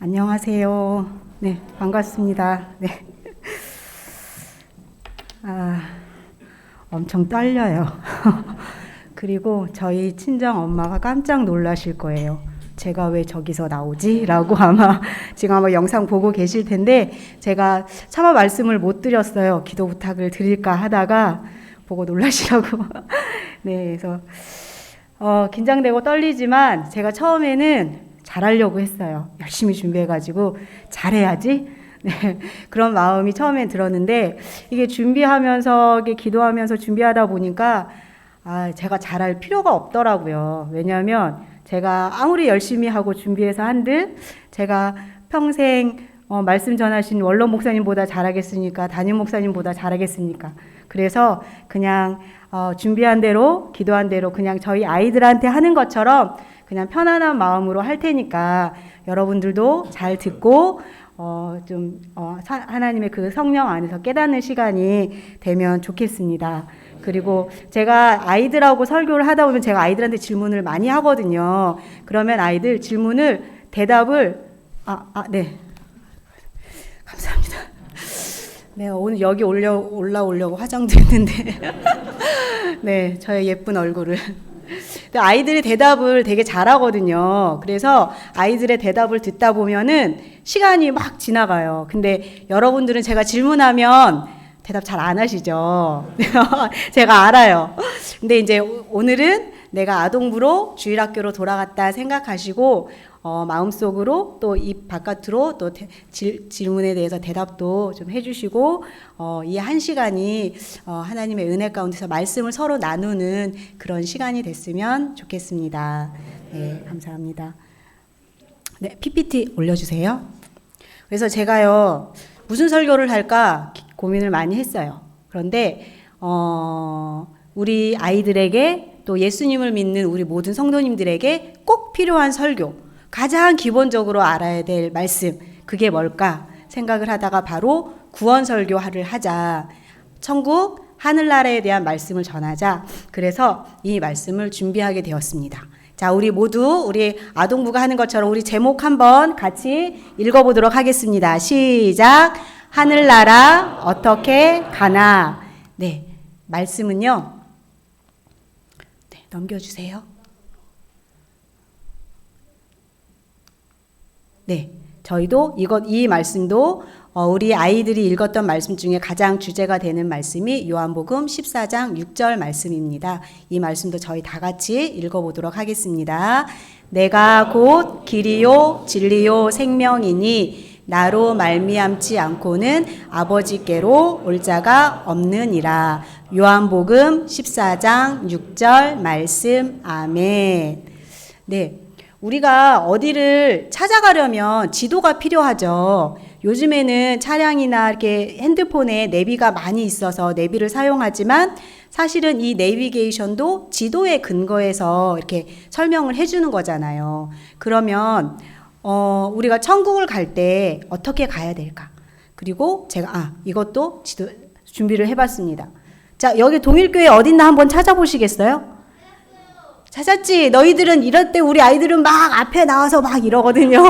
안녕하세요. 네, 반갑습니다. 네. 엄청 떨려요. 그리고 저희 친정 엄마가 깜짝 놀라실 거예요. 제가 왜 저기서 나오지? 라고 지금 아마 영상 보고 계실 텐데, 제가 차마 말씀을 못 드렸어요. 기도 부탁을 드릴까 하다가 보고 놀라시라고. 네, 그래서 긴장되고 떨리지만 제가 처음에는 잘하려고 했어요. 열심히 준비해가지고 잘해야지. 네, 그런 마음이 처음엔 들었는데, 이게 준비하면서, 이게 기도하면서 준비하다 보니까 제가 잘할 필요가 없더라고요. 왜냐하면 제가 아무리 열심히 하고 준비해서 한들 제가 평생 말씀 전하신 원로 목사님보다 잘하겠습니까? 담임 목사님보다 잘하겠습니까? 그래서 그냥 준비한 대로, 기도한 대로 그냥 저희 아이들한테 하는 것처럼 그냥 편안한 마음으로 할 테니까 여러분들도 잘 듣고 하나님의 그 성령 안에서 깨닫는 시간이 되면 좋겠습니다. 그리고 제가 아이들하고 설교를 하다 보면 제가 아이들한테 질문을 많이 하거든요. 그러면 아이들 대답을 네. 감사합니다. 네, 오늘 여기 올라오려고 화장도 했는데 네, 저의 예쁜 얼굴을. 아이들이 대답을 되게 잘하거든요. 그래서 아이들의 대답을 듣다 보면은 시간이 막 지나가요. 근데 여러분들은 제가 질문하면 대답 잘 안 하시죠? 제가 알아요. 근데 이제 오늘은 내가 아동부로 주일학교로 돌아갔다 생각하시고 마음속으로 또 입 바깥으로 또 질문에 대해서 대답도 좀 해주시고 이 한 시간이 하나님의 은혜 가운데서 말씀을 서로 나누는 그런 시간이 됐으면 좋겠습니다. 네, 감사합니다. 네, PPT 올려주세요. 그래서 제가요 무슨 설교를 할까 고민을 많이 했어요. 그런데 우리 아이들에게 또 예수님을 믿는 우리 모든 성도님들에게 꼭 필요한 설교, 가장 기본적으로 알아야 될 말씀, 그게 뭘까 생각을 하다가 바로 구원 설교를 하자. 천국 하늘나라에 대한 말씀을 전하자. 그래서 이 말씀을 준비하게 되었습니다. 자, 우리 아동부가 하는 것처럼 우리 제목 한번 같이 읽어보도록 하겠습니다. 시작. 하늘나라 어떻게 가나. 네, 말씀은요. 네, 넘겨주세요. 네, 저희도 이 말씀도 우리 아이들이 읽었던 말씀 중에 가장 주제가 되는 말씀이 요한복음 14장 6절 말씀입니다. 이 말씀도 저희 다 같이 읽어보도록 하겠습니다. 내가 곧 길이요 진리요 생명이니 나로 말미암지 않고는 아버지께로 올 자가 없느니라. 요한복음 14장 6절 말씀. 아멘. 네. 우리가 어디를 찾아가려면 지도가 필요하죠. 요즘에는 차량이나 이렇게 핸드폰에 내비가 많이 있어서 내비를 사용하지만 사실은 이 내비게이션도 지도에 근거해서 이렇게 설명을 해주는 거잖아요. 그러면 우리가 천국을 갈 때 어떻게 가야 될까? 그리고 제가 이것도 지도 준비를 해봤습니다. 자, 여기 동일교회 어딨나 한번 찾아보시겠어요? 찾았지? 너희들은 이럴 때 우리 아이들은 막 앞에 나와서 막 이러거든요.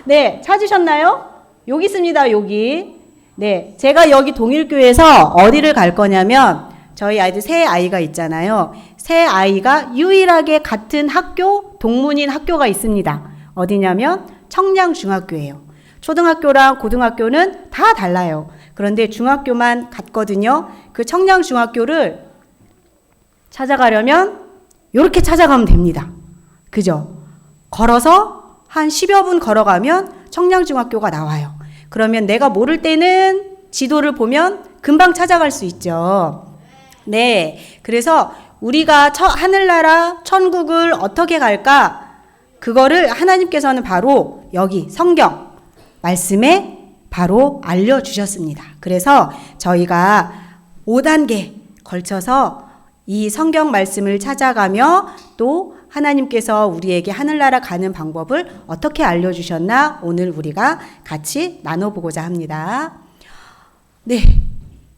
네, 찾으셨나요? 여기 있습니다, 여기. 네, 제가 여기 동일교회에서 어디를 갈 거냐면 저희 아이들 세 아이가 있잖아요. 세 아이가 유일하게 같은 학교, 동문인 학교가 있습니다. 어디냐면 청량중학교예요. 초등학교랑 고등학교는 다 달라요. 그런데 중학교만 같거든요. 그 청량중학교를 찾아가려면 이렇게 찾아가면 됩니다. 그죠? 걸어서 한 10여 분 걸어가면 청량중학교가 나와요. 그러면 내가 모를 때는 지도를 보면 금방 찾아갈 수 있죠. 네. 그래서 우리가 하늘나라 천국을 어떻게 갈까? 그거를 하나님께서는 바로 여기 성경 말씀에 바로 알려주셨습니다. 그래서 저희가 5단계 걸쳐서 이 성경 말씀을 찾아가며 또 하나님께서 우리에게 하늘나라 가는 방법을 어떻게 알려주셨나 오늘 우리가 같이 나눠보고자 합니다. 네,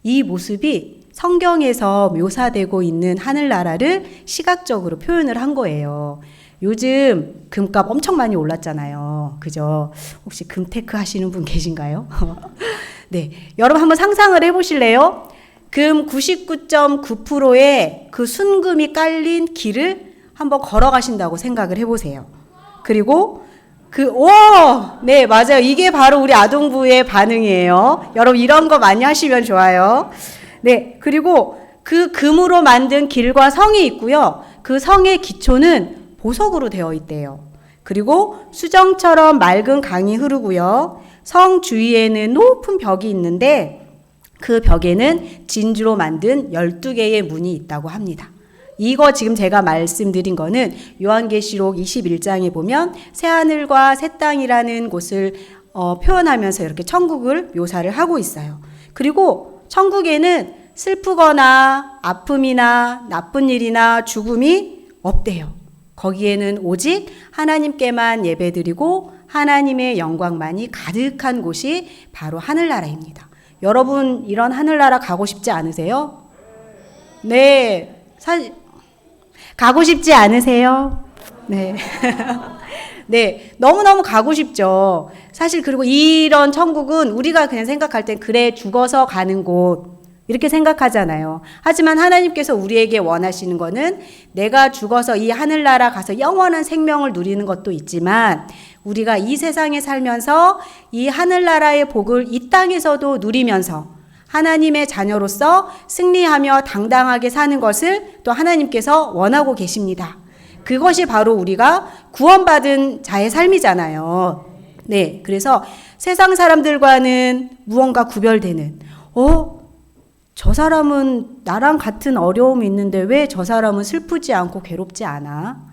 이 모습이 성경에서 묘사되고 있는 하늘나라를 시각적으로 표현을 한 거예요. 요즘 금값 엄청 많이 올랐잖아요. 그죠? 혹시 금테크 하시는 분 계신가요? 네. 여러분 한번 상상을 해보실래요? 금 99.9%의 그 순금이 깔린 길을 한번 걸어가신다고 생각을 해보세요. 그리고 네, 맞아요. 이게 바로 우리 아동부의 반응이에요. 여러분 이런 거 많이 하시면 좋아요. 네. 그리고 그 금으로 만든 길과 성이 있고요. 그 성의 기초는 보석으로 되어 있대요. 그리고 수정처럼 맑은 강이 흐르고요. 성 주위에는 높은 벽이 있는데 그 벽에는 진주로 만든 12개의 문이 있다고 합니다. 이거 지금 제가 말씀드린 거는 요한계시록 21장에 보면 새하늘과 새 땅이라는 곳을 표현하면서 이렇게 천국을 묘사를 하고 있어요. 그리고 천국에는 슬프거나 아픔이나 나쁜 일이나 죽음이 없대요. 거기에는 오직 하나님께만 예배드리고 하나님의 영광만이 가득한 곳이 바로 하늘나라입니다. 여러분 이런 하늘나라 가고 싶지 않으세요? 네, 가고 싶지 않으세요? 네. 네, 너무너무 가고 싶죠. 사실 그리고 이런 천국은 우리가 그냥 생각할 땐 그래 죽어서 가는 곳 이렇게 생각하잖아요. 하지만 하나님께서 우리에게 원하시는 거는 내가 죽어서 이 하늘나라 가서 영원한 생명을 누리는 것도 있지만 우리가 이 세상에 살면서 이 하늘나라의 복을 이 땅에서도 누리면서 하나님의 자녀로서 승리하며 당당하게 사는 것을 또 하나님께서 원하고 계십니다. 그것이 바로 우리가 구원받은 자의 삶이잖아요. 네, 그래서 세상 사람들과는 무언가 구별되는 저 사람은 나랑 같은 어려움이 있는데 왜 저 사람은 슬프지 않고 괴롭지 않아?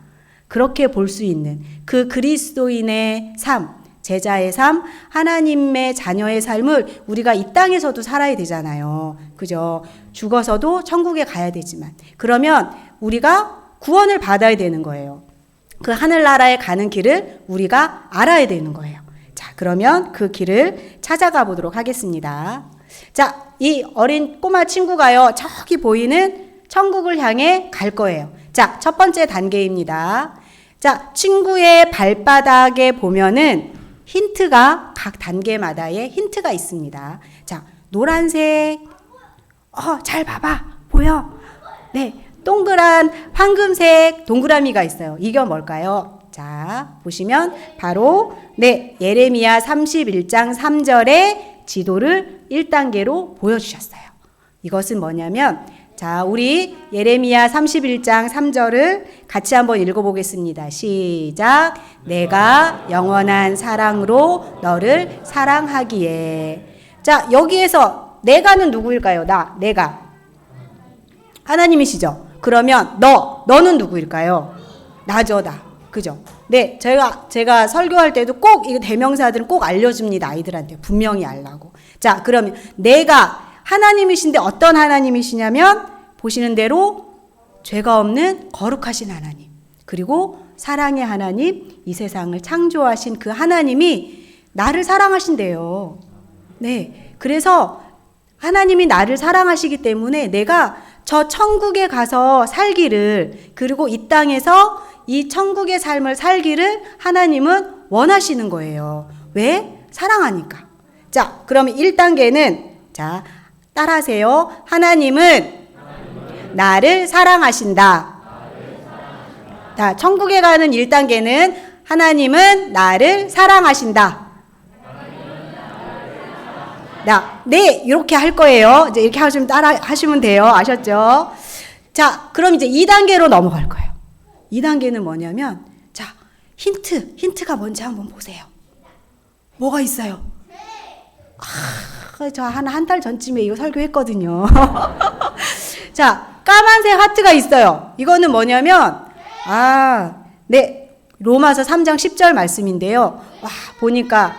그렇게 볼 수 있는 그 그리스도인의 삶, 제자의 삶, 하나님의 자녀의 삶을 우리가 이 땅에서도 살아야 되잖아요. 그죠? 죽어서도 천국에 가야 되지만 그러면 우리가 구원을 받아야 되는 거예요. 그 하늘나라에 가는 길을 우리가 알아야 되는 거예요. 자, 그러면 그 길을 찾아가 보도록 하겠습니다. 자, 이 어린 꼬마 친구가요, 저기 보이는 천국을 향해 갈 거예요. 자, 첫 번째 단계입니다. 자, 친구의 발바닥에 보면은 힌트가 각 단계마다의 힌트가 있습니다. 자, 노란색, 잘 봐봐, 보여? 네, 동그란 황금색 동그라미가 있어요. 이게 뭘까요? 자, 보시면 바로 네, 예레미야 31장 3절에 지도를 1단계로 보여주셨어요. 이것은 뭐냐면 자, 우리 예레미야 31장 3절을 같이 한번 읽어보겠습니다. 시작. 내가 영원한 사랑으로 너를 사랑하기에. 자, 여기에서 내가는 누구일까요? 내가. 하나님이시죠? 그러면 너는 누구일까요? 나죠, 나. 그죠? 네, 제가 설교할 때도 꼭 이거 대명사들은 꼭 알려줍니다. 아이들한테 분명히 알라고. 자, 그러면 내가 하나님이신데 어떤 하나님이시냐면 보시는 대로 죄가 없는 거룩하신 하나님, 그리고 사랑의 하나님, 이 세상을 창조하신 그 하나님이 나를 사랑하신대요. 네, 그래서 하나님이 나를 사랑하시기 때문에 내가 저 천국에 가서 살기를, 그리고 이 땅에서 이 천국의 삶을 살기를 하나님은 원하시는 거예요. 왜? 사랑하니까. 자, 그러면 1단계는 자, 따라하세요. 하나님은 나를 사랑하신다. 자, 천국에 가는 1단계는 하나님은 나를 사랑하신다. 네, 이렇게 할 거예요. 이제 이렇게 하시면 따라 하시면 돼요. 아셨죠? 자, 그럼 이제 2단계로 넘어갈 거예요. 2단계는 뭐냐면, 자, 힌트가 뭔지 한번 보세요. 뭐가 있어요? 저 한 달 전쯤에 이거 설교했거든요. 자, 까만색 하트가 있어요. 이거는 뭐냐면, 네, 로마서 3장 10절 말씀인데요. 와, 보니까,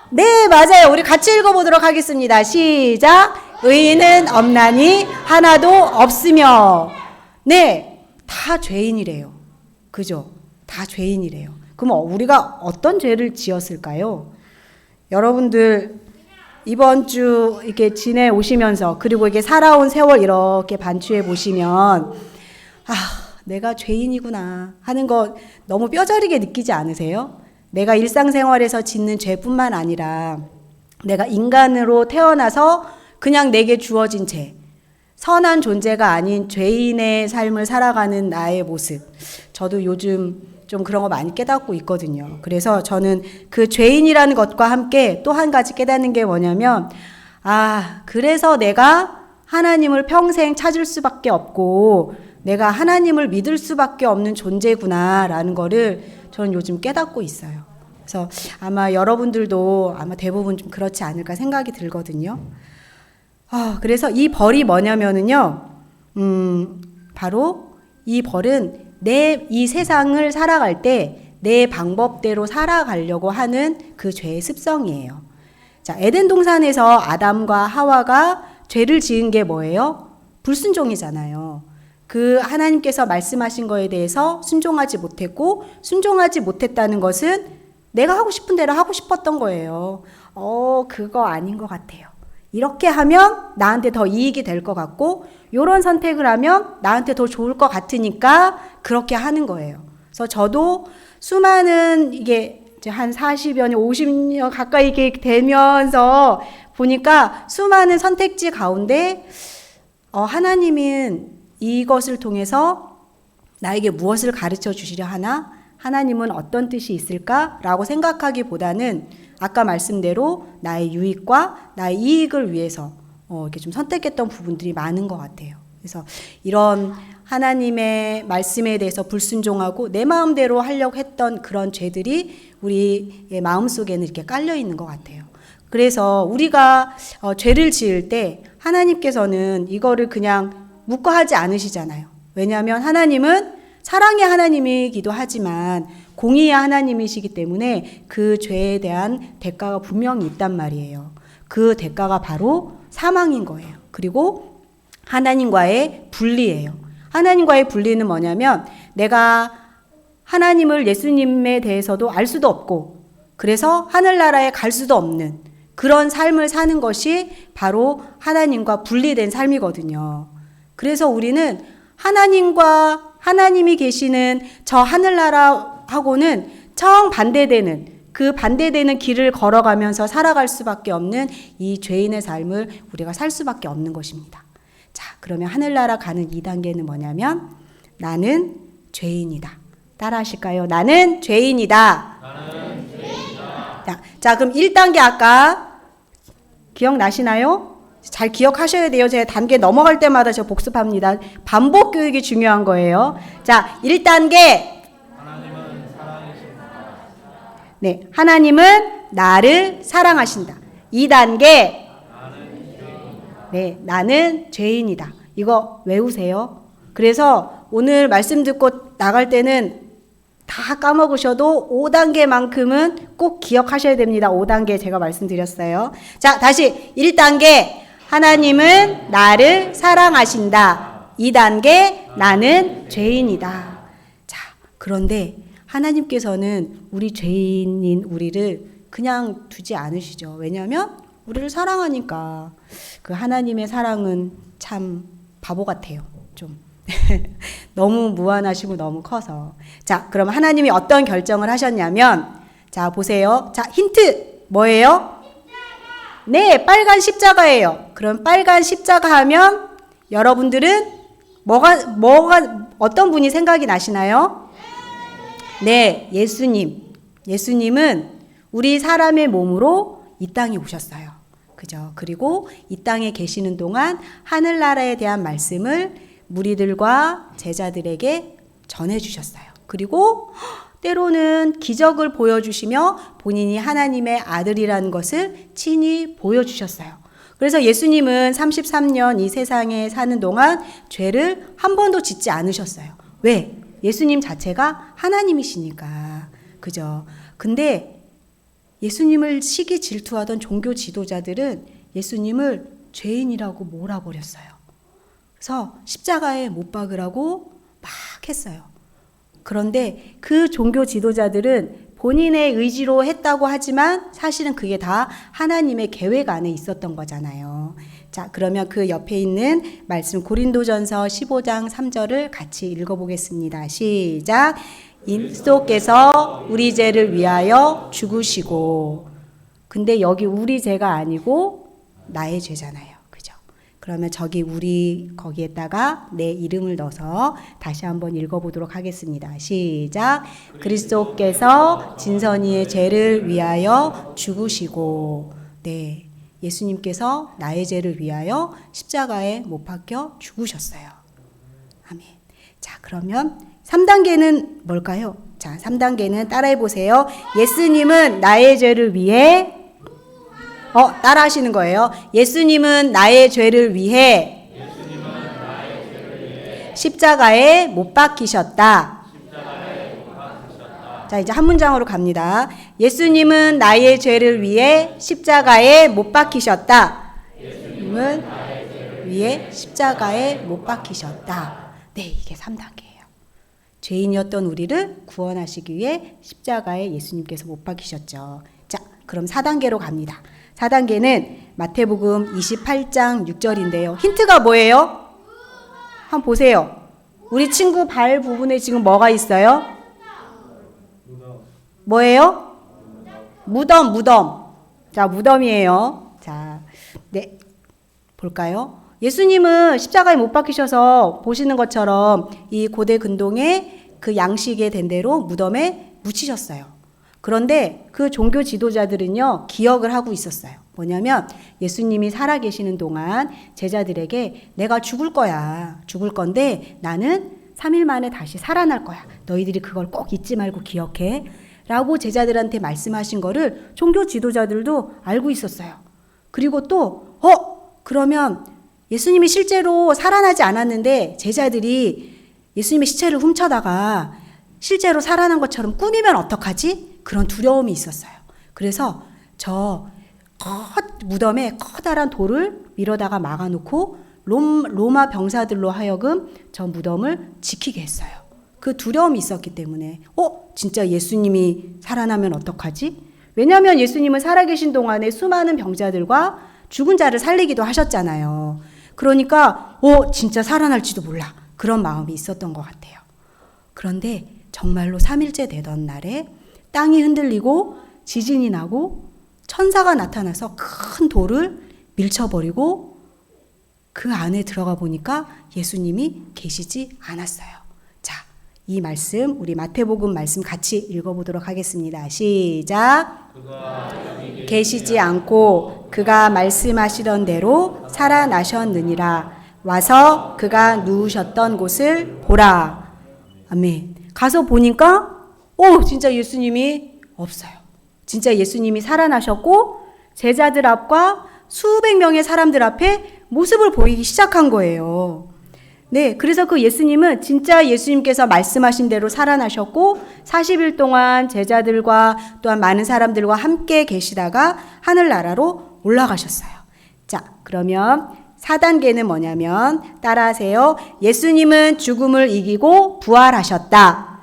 네, 맞아요. 우리 같이 읽어보도록 하겠습니다. 시작. 의인은 없나니 하나도 없으며. 네, 다 죄인이래요. 그죠? 다 죄인이래요. 그럼 우리가 어떤 죄를 지었을까요? 여러분들 이번 주 이렇게 지내오시면서 그리고 이게 살아온 세월 이렇게 반추해 보시면 내가 죄인이구나 하는 거 너무 뼈저리게 느끼지 않으세요? 내가 일상생활에서 짓는 죄뿐만 아니라 내가 인간으로 태어나서 그냥 내게 주어진 죄, 선한 존재가 아닌 죄인의 삶을 살아가는 나의 모습. 저도 요즘 좀 그런 거 많이 깨닫고 있거든요. 그래서 저는 그 죄인이라는 것과 함께 또 한 가지 깨닫는 게 뭐냐면, 그래서 내가 하나님을 평생 찾을 수밖에 없고 내가 하나님을 믿을 수밖에 없는 존재구나라는 거를 저는 요즘 깨닫고 있어요. 그래서 아마 여러분들도 아마 대부분 좀 그렇지 않을까 생각이 들거든요. 그래서 이 벌이 뭐냐면은요, 바로 이 벌은 이 세상을 살아갈 때 내 방법대로 살아가려고 하는 그 죄의 습성이에요. 자, 에덴 동산에서 아담과 하와가 죄를 지은 게 뭐예요? 불순종이잖아요. 그 하나님께서 말씀하신 거에 대해서 순종하지 못했고, 순종하지 못했다는 것은 내가 하고 싶은 대로 하고 싶었던 거예요. 그거 아닌 것 같아요. 이렇게 하면 나한테 더 이익이 될 것 같고, 이런 선택을 하면 나한테 더 좋을 것 같으니까 그렇게 하는 거예요. 그래서 저도 수많은 이게 이제 한 40여 년, 50년 가까이 이렇게 되면서 보니까 수많은 선택지 가운데 하나님은 이것을 통해서 나에게 무엇을 가르쳐 주시려 하나? 하나님은 어떤 뜻이 있을까라고 생각하기보다는 아까 말씀대로 나의 유익과 나의 이익을 위해서 이렇게 좀 선택했던 부분들이 많은 것 같아요. 그래서 이런 하나님의 말씀에 대해서 불순종하고 내 마음대로 하려고 했던 그런 죄들이 우리의 마음속에는 이렇게 깔려 있는 것 같아요. 그래서 우리가 죄를 지을 때 하나님께서는 이거를 그냥 묵과하지 않으시잖아요. 왜냐하면 하나님은 사랑의 하나님이기도 하지만 공의의 하나님이시기 때문에 그 죄에 대한 대가가 분명히 있단 말이에요. 그 대가가 바로 사망인 거예요. 그리고 하나님과의 분리예요. 하나님과의 분리는 뭐냐면 내가 하나님을, 예수님에 대해서도 알 수도 없고 그래서 하늘나라에 갈 수도 없는 그런 삶을 사는 것이 바로 하나님과 분리된 삶이거든요. 그래서 우리는 하나님이 계시는 저 하늘나라하고는 정반대되는 그 반대되는 길을 걸어가면서 살아갈 수밖에 없는 이 죄인의 삶을 우리가 살 수밖에 없는 것입니다. 자, 그러면 하늘나라 가는 2단계는 뭐냐면 나는 죄인이다. 따라 하실까요? 나는 죄인이다. 나는 죄인이다. 자, 그럼 1단계 아까 기억나시나요? 잘 기억하셔야 돼요. 제가 단계 넘어갈 때마다 제가 복습합니다. 반복 교육이 중요한 거예요. 자, 1단계. 하나님은 사랑이십니다. 네, 하나님은 나를 사랑하신다. 2단계. 네, 나는 죄인이다. 이거 외우세요. 그래서 오늘 말씀 듣고 나갈 때는 다 까먹으셔도 5단계만큼은 꼭 기억하셔야 됩니다. 5단계 제가 말씀드렸어요. 자, 다시 1단계. 하나님은 나를 사랑하신다. 2단계. 나는 죄인이다. 자, 그런데 하나님께서는 우리 죄인인 우리를 그냥 두지 않으시죠. 왜냐하면 우리를 사랑하니까. 그 하나님의 사랑은 참 바보 같아요. 좀 너무 무한하시고 너무 커서. 자, 그럼 하나님이 어떤 결정을 하셨냐면, 자, 보세요. 자, 힌트 뭐예요? 네, 빨간 십자가예요. 그럼 빨간 십자가 하면 여러분들은 어떤 분이 생각이 나시나요? 네, 예수님은 우리 사람의 몸으로 이 땅에 오셨어요. 그죠? 그리고 이 땅에 계시는 동안 하늘나라에 대한 말씀을 무리들과 제자들에게 전해주셨어요. 그리고 때로는 기적을 보여주시며 본인이 하나님의 아들이라는 것을 친히 보여주셨어요. 그래서 예수님은 33년 이 세상에 사는 동안 죄를 한 번도 짓지 않으셨어요. 왜? 예수님 자체가 하나님이시니까. 그죠? 근데 예수님을 시기 질투하던 종교 지도자들은 예수님을 죄인이라고 몰아버렸어요. 그래서 십자가에 못 박으라고 막 했어요. 그런데 그 종교 지도자들은 본인의 의지로 했다고 하지만 사실은 그게 다 하나님의 계획 안에 있었던 거잖아요. 자, 그러면 그 옆에 있는 말씀 고린도전서 15장 3절을 같이 읽어보겠습니다. 시작. 그리스도께서 우리 죄를 위하여 죽으시고. 근데 여기 우리 죄가 아니고 나의 죄잖아요. 그죠? 그러면 저기 우리 거기에다가 내 이름을 넣어서 다시 한번 읽어보도록 하겠습니다. 시작. 그리스도께서 진선이의 죄를 위하여 죽으시고. 네. 예수님께서 나의 죄를 위하여 십자가에 못 박혀 죽으셨어요. 아멘. 자, 그러면 3단계는 뭘까요? 자, 3단계는 따라해 보세요. 예수님은 나의 죄를 위해 따라 하시는 거예요. 예수님은 나의 죄를 위해 십자가에 못 박히셨다. 자, 이제 한 문장으로 갑니다. 예수님은 나의 죄를 위해 십자가에 못 박히셨다. 예수님은 위해 십자가에 못 박히셨다. 네, 이게 3단계예요. 죄인이었던 우리를 구원하시기 위해 십자가에 예수님께서 못 박히셨죠. 자, 그럼 4단계로 갑니다. 4단계는 마태복음 28장 6절인데요. 힌트가 뭐예요? 한번 보세요. 우리 친구 발 부분에 지금 뭐가 있어요? 뭐예요? 무덤. 자, 무덤이에요. 자, 네. 볼까요? 예수님은 십자가에 못 박히셔서 보시는 것처럼 이 고대 근동에 그 양식에 된 대로 무덤에 묻히셨어요. 그런데 그 종교 지도자들은요, 기억을 하고 있었어요. 뭐냐면 예수님이 살아계시는 동안 제자들에게 내가 죽을 거야. 죽을 건데 나는 3일 만에 다시 살아날 거야. 너희들이 그걸 꼭 잊지 말고 기억해. 라고 제자들한테 말씀하신 거를 종교 지도자들도 알고 있었어요. 그리고 또 그러면 예수님이 실제로 살아나지 않았는데 제자들이 예수님의 시체를 훔쳐다가 실제로 살아난 것처럼 꾸미면 어떡하지? 그런 두려움이 있었어요. 그래서 저 무덤에 커다란 돌을 밀어다가 막아놓고 로마 병사들로 하여금 저 무덤을 지키게 했어요. 그 두려움이 있었기 때문에 진짜 예수님이 살아나면 어떡하지? 왜냐하면 예수님은 살아계신 동안에 수많은 병자들과 죽은 자를 살리기도 하셨잖아요. 그러니까 진짜 살아날지도 몰라. 그런 마음이 있었던 것 같아요. 그런데 정말로 3일째 되던 날에 땅이 흔들리고 지진이 나고 천사가 나타나서 큰 돌을 밀쳐버리고 그 안에 들어가 보니까 예수님이 계시지 않았어요. 자, 이 말씀 우리 마태복음 말씀 같이 읽어보도록 하겠습니다. 시작. 계시지 않고 그가 말씀하시던 대로 살아나셨느니라. 와서 그가 누우셨던 곳을 보라. 아멘. 가서 보니까 진짜 예수님이 없어요. 진짜 예수님이 살아나셨고 제자들 앞과 수백 명의 사람들 앞에 모습을 보이기 시작한 거예요. 네, 그래서 그 예수님은 진짜 예수님께서 말씀하신 대로 살아나셨고 40일 동안 제자들과 또한 많은 사람들과 함께 계시다가 하늘나라로 올라가셨어요. 자, 그러면 4단계는 뭐냐면 따라하세요. 예수님은 죽음을 이기고 부활하셨다.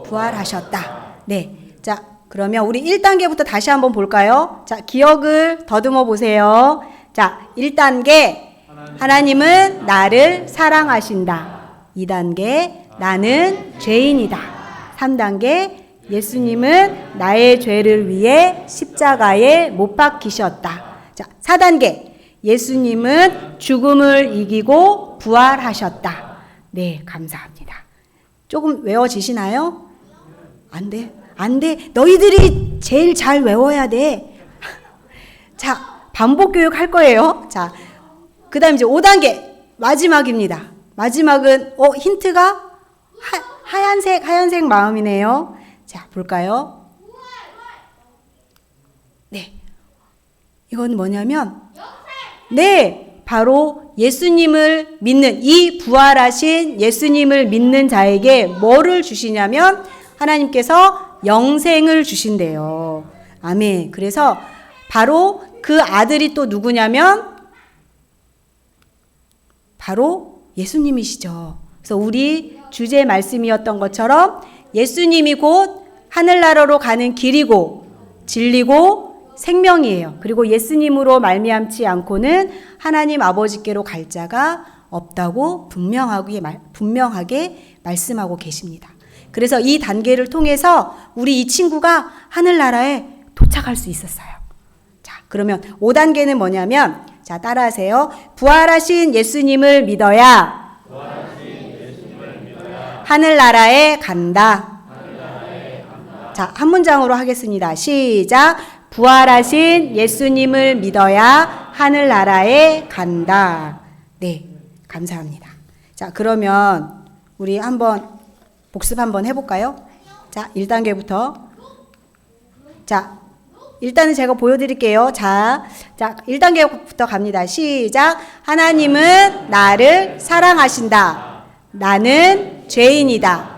부활하셨다. 네. 자, 그러면 우리 1단계부터 다시 한번 볼까요? 자, 기억을 더듬어 보세요. 자, 1단계. 하나님은 나를 사랑하신다. 2단계. 나는 죄인이다. 3단계. 예수님은 나의 죄를 위해 십자가에 못 박히셨다. 자, 4단계. 예수님은 죽음을 이기고 부활하셨다. 네, 감사합니다. 조금 외워지시나요? 안 돼. 안 돼. 너희들이 제일 잘 외워야 돼. 자, 반복 교육 할 거예요. 자, 그 다음 이제 5단계. 마지막입니다. 마지막은, 힌트가 하얀색 마음이네요. 자, 볼까요? 네. 이건 뭐냐면, 네. 바로 예수님을 믿는, 이 부활하신 예수님을 믿는 자에게 뭐를 주시냐면, 하나님께서 영생을 주신대요. 아멘. 그래서 바로 그 아들이 또 누구냐면 바로 예수님이시죠. 그래서 우리 주제 말씀이었던 것처럼 예수님이 곧 하늘나라로 가는 길이고 진리고 생명이에요. 그리고 예수님으로 말미암지 않고는 하나님 아버지께로 갈 자가 없다고 분명하게 말씀하고 계십니다. 그래서 이 단계를 통해서 우리 이 친구가 하늘나라에 도착할 수 있었어요. 자, 그러면 5단계는 뭐냐면, 자, 따라하세요. 부활하신 예수님을 믿어야 하늘나라에 간다. 자, 한 문장으로 하겠습니다. 시작. 부활하신 예수님을 믿어야 하늘나라에 간다. 네, 감사합니다. 자, 그러면 우리 한번 복습 한번 해볼까요? 자, 1단계부터. 자, 일단은 제가 보여드릴게요. 자, 1단계부터 갑니다. 시작. 하나님은 나를 사랑하신다. 나는 죄인이다.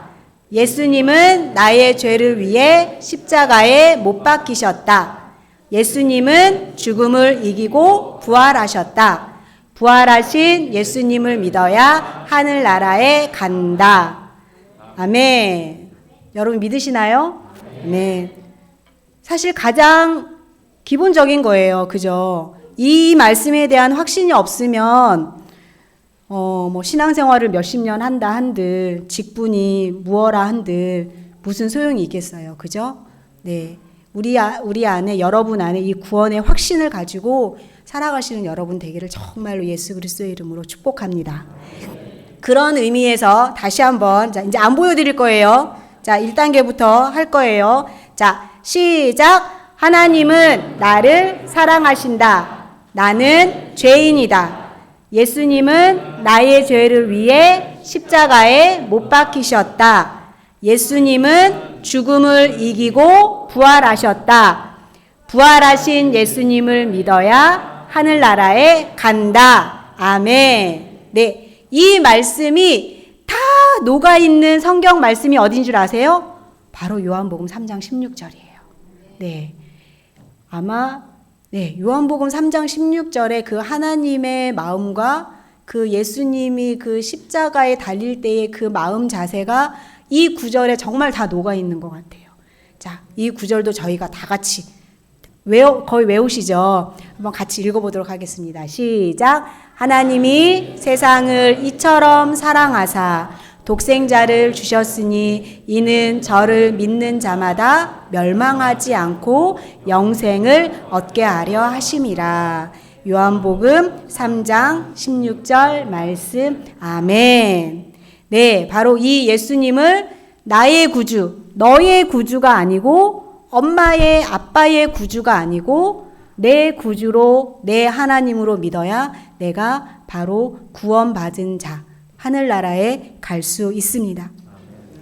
예수님은 나의 죄를 위해 십자가에 못 박히셨다. 예수님은 죽음을 이기고 부활하셨다. 부활하신 예수님을 믿어야 하늘나라에 간다. 아멘. 여러분 믿으시나요? 네. 사실 가장 기본적인 거예요. 그죠? 이 말씀에 대한 확신이 없으면 뭐 신앙생활을 몇십 년 한다 한들 직분이 무어라 한들 무슨 소용이 있겠어요. 그죠? 네. 우리 안에, 여러분 안에 이 구원의 확신을 가지고 살아가시는 여러분 되기를 정말로 예수 그리스도의 이름으로 축복합니다. 그런 의미에서 다시 한번, 자, 이제 안 보여드릴 거예요. 자, 1단계부터 할 거예요. 자, 시작. 하나님은 나를 사랑하신다. 나는 죄인이다. 예수님은 나의 죄를 위해 십자가에 못 박히셨다. 예수님은 죽음을 이기고 부활하셨다. 부활하신 예수님을 믿어야 하늘나라에 간다. 아멘. 네, 이 말씀이 다 녹아있는 성경 말씀이 어딘 줄 아세요? 바로 요한복음 3장 16절이에요. 네, 아마 요한복음 3장 16절에 그 하나님의 마음과 그 예수님이 그 십자가에 달릴 때의 그 마음 자세가 이 구절에 정말 다 녹아있는 것 같아요. 자, 이 구절도 저희가 다 같이 거의 외우시죠? 한번 같이 읽어보도록 하겠습니다. 시작. 하나님이 세상을 이처럼 사랑하사 독생자를 주셨으니 이는 저를 믿는 자마다 멸망하지 않고 영생을 얻게 하려 하심이라. 요한복음 3장 16절 말씀. 아멘. 네, 바로 이 예수님을 나의 구주, 너의 구주가 아니고 엄마의 아빠의 구주가 아니고 내 구주로 내 하나님으로 믿어야 내가 바로 구원받은 자, 하늘나라에 갈 수 있습니다.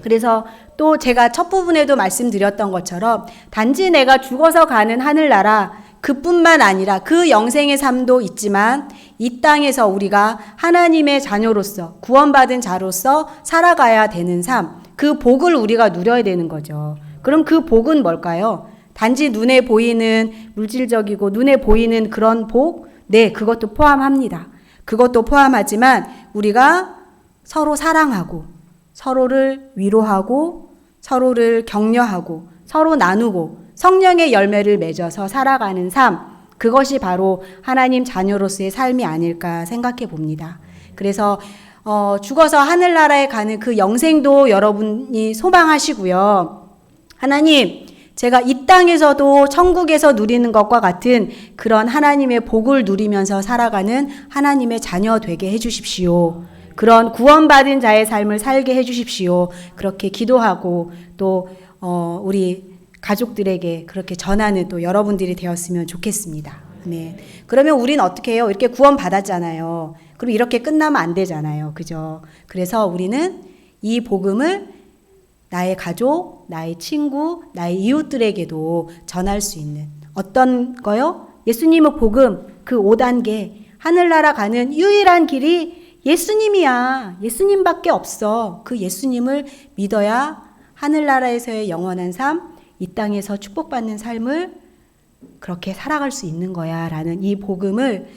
그래서 또 제가 첫 부분에도 말씀드렸던 것처럼 단지 내가 죽어서 가는 하늘나라 그뿐만 아니라 그 영생의 삶도 있지만 이 땅에서 우리가 하나님의 자녀로서 구원받은 자로서 살아가야 되는 삶, 그 복을 우리가 누려야 되는 거죠. 그럼 그 복은 뭘까요? 단지 눈에 보이는 물질적이고 눈에 보이는 그런 복? 네, 그것도 포함합니다. 그것도 포함하지만 우리가 서로 사랑하고 서로를 위로하고 서로를 격려하고 서로 나누고 성령의 열매를 맺어서 살아가는 삶, 그것이 바로 하나님 자녀로서의 삶이 아닐까 생각해 봅니다. 그래서 죽어서 하늘나라에 가는 그 영생도 여러분이 소망하시고요. 하나님, 제가 이 땅에서도 천국에서 누리는 것과 같은 그런 하나님의 복을 누리면서 살아가는 하나님의 자녀 되게 해주십시오. 그런 구원받은 자의 삶을 살게 해주십시오. 그렇게 기도하고 또 우리 가족들에게 그렇게 전하는 또 여러분들이 되었으면 좋겠습니다. 네. 그러면 우리는 어떻게 해요? 이렇게 구원받았잖아요. 그럼 이렇게 끝나면 안 되잖아요. 그죠? 그래서 우리는 이 복음을 나의 가족, 나의 친구, 나의 이웃들에게도 전할 수 있는 어떤 거요? 예수님의 복음 그 5단계 하늘나라 가는 유일한 길이 예수님이야. 예수님밖에 없어. 그 예수님을 믿어야 하늘나라에서의 영원한 삶, 이 땅에서 축복받는 삶을 그렇게 살아갈 수 있는 거야 라는 이 복음을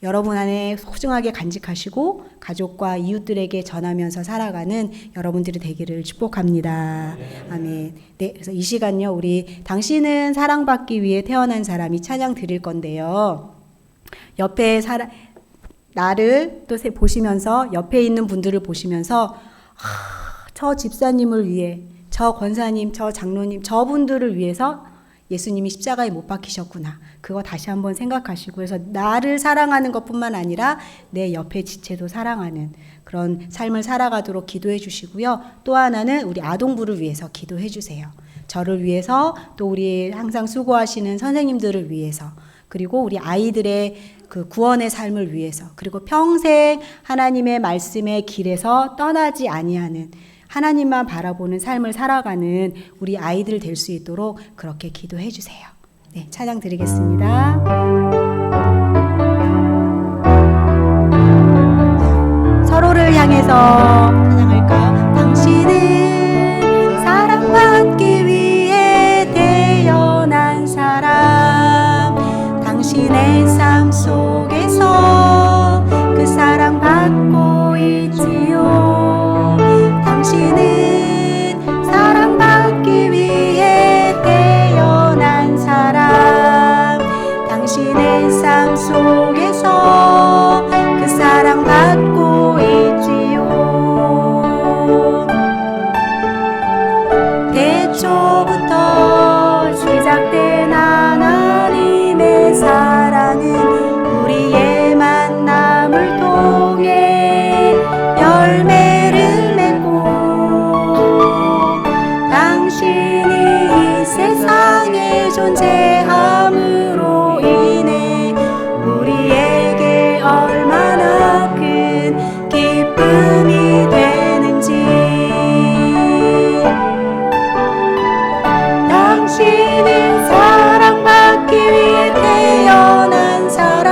여러분 안에 소중하게 간직하시고 가족과 이웃들에게 전하면서 살아가는 여러분들이 되기를 축복합니다. 아멘. 네, 그래서 이 시간요, 우리 당신은 사랑받기 위해 태어난 사람이 찬양 드릴 건데요. 옆에 나를 또 보시면서 옆에 있는 분들을 보시면서 저 집사님을 위해, 저 권사님, 저 장로님, 저분들을 위해서 예수님이 십자가에 못 박히셨구나. 그거 다시 한번 생각하시고, 그래서 나를 사랑하는 것뿐만 아니라 내 옆에 지체도 사랑하는 그런 삶을 살아가도록 기도해 주시고요. 또 하나는 우리 아동부를 위해서 기도해 주세요. 저를 위해서, 또 우리 항상 수고하시는 선생님들을 위해서, 그리고 우리 아이들의 그 구원의 삶을 위해서, 그리고 평생 하나님의 말씀의 길에서 떠나지 아니하는 하나님만 바라보는 삶을 살아가는 우리 아이들 될 수 있도록 그렇게 기도해 주세요. 네, 찬양 드리겠습니다. 서로를 향해서 찬양할까요? 당신은 사랑받기 위해 태어난 사람, 당신의 삶 속에서 그 사랑받고 있지요. 당신은 사랑받기 위해 태어난 사람, 당신의 삶 속에서 그 사랑받고 있지요. 태초부터 시작된 하나님의 사랑은 우리의 만남을 통해 열매를 맺고, 당신이 이 세상에 존재함으로 인해 우리에게 얼마나 큰 기쁨이 되는지. 당신은 사랑받기 위해 태어난 사람,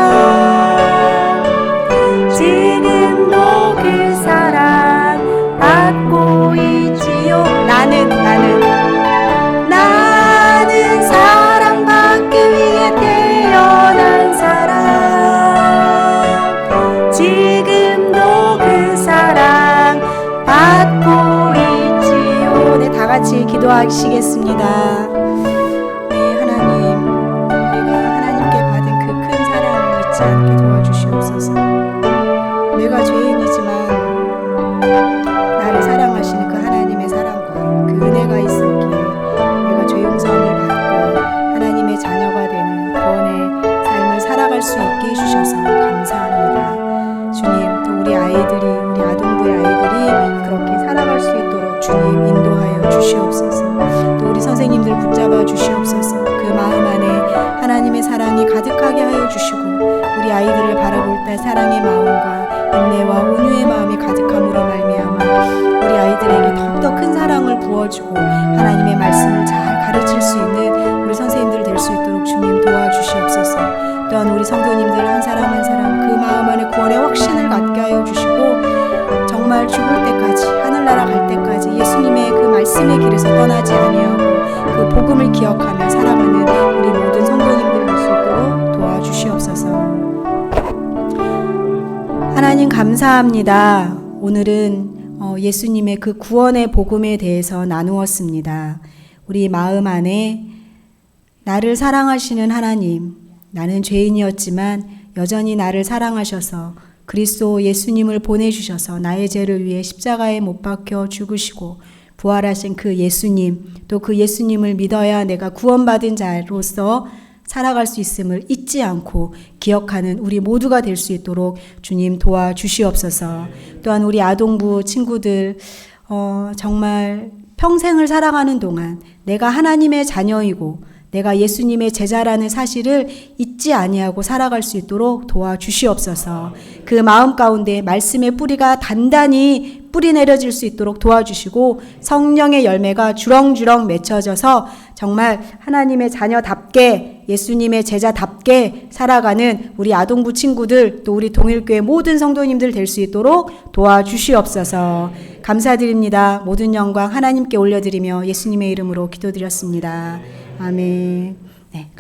지금도 그 사랑 받고 있지요. 나는 사랑받기 위해 태어난 사람, 지금도 그 사랑 받고 있지요. 네, 다 같이 기도하시겠습니다. 네, 하나님, 우리가 하나님께 받은 그 큰 사랑을 잊지 않게 도와주시옵소서. 내가 죄인이지만 나를 사랑하시는 그 하나님의 사랑과 그 은혜가 있었기에 내가 죄 용서함을 받고 하나님의 자녀가 되는 구원의 삶을 살아갈 수 있게 해주셔서 감사합니다. 주님, 또 우리 아이들이, 우리 아동부의 아이들이 그렇게 살아갈 수 있도록 주님 인도하여 주시옵소서. 또 우리 선생님들 붙잡아 주시옵소서. 그 마음 안에 하나님의 사랑이 가득하게 하여 주시고, 우리 아이들을 바라볼 때 사랑의 마음과 인내와 온유의 마음이 가득함으로 말미암아 우리 아이들에게 더욱더 큰 사랑을 부어주고 하나님의 말씀을 잘 가르칠 수 있는 우리 선생님들 될 수 있도록 주님 도와주시옵소서. 또한 우리 성도님들 한 사람 한 사람 그 마음 안에 구원의 확신을 갖게 하여 주시고, 정말 죽을 때까지, 하늘나라 갈 때까지 예수님의 그 말씀의 길에서 떠나지 아니하고 그 복음을 기억하며 살아가는 우리 모든 성도님들 될 수 있도록 도와주시옵소서. 하나님 감사합니다. 오늘은 예수님의 그 구원의 복음에 대해서 나누었습니다. 우리 마음 안에 나를 사랑하시는 하나님, 나는 죄인이었지만 여전히 나를 사랑하셔서 그리스도 예수님을 보내주셔서 나의 죄를 위해 십자가에 못 박혀 죽으시고 부활하신 그 예수님, 또 그 예수님을 믿어야 내가 구원받은 자로서 살아갈 수 있음을 잊지 않고 기억하는 우리 모두가 될 수 있도록 주님 도와주시옵소서. 또한 우리 아동부 친구들 정말 평생을 살아가는 동안 내가 하나님의 자녀이고 내가 예수님의 제자라는 사실을 잊지 아니하고 살아갈 수 있도록 도와주시옵소서. 그 마음 가운데 말씀의 뿌리가 단단히 뿌리 내려질 수 있도록 도와주시고 성령의 열매가 주렁주렁 맺혀져서 정말 하나님의 자녀답게 예수님의 제자답게 살아가는 우리 아동부 친구들, 또 우리 동일교회 모든 성도님들 될 수 있도록 도와주시옵소서. 감사드립니다. 모든 영광 하나님께 올려드리며 예수님의 이름으로 기도드렸습니다. 아멘. 네.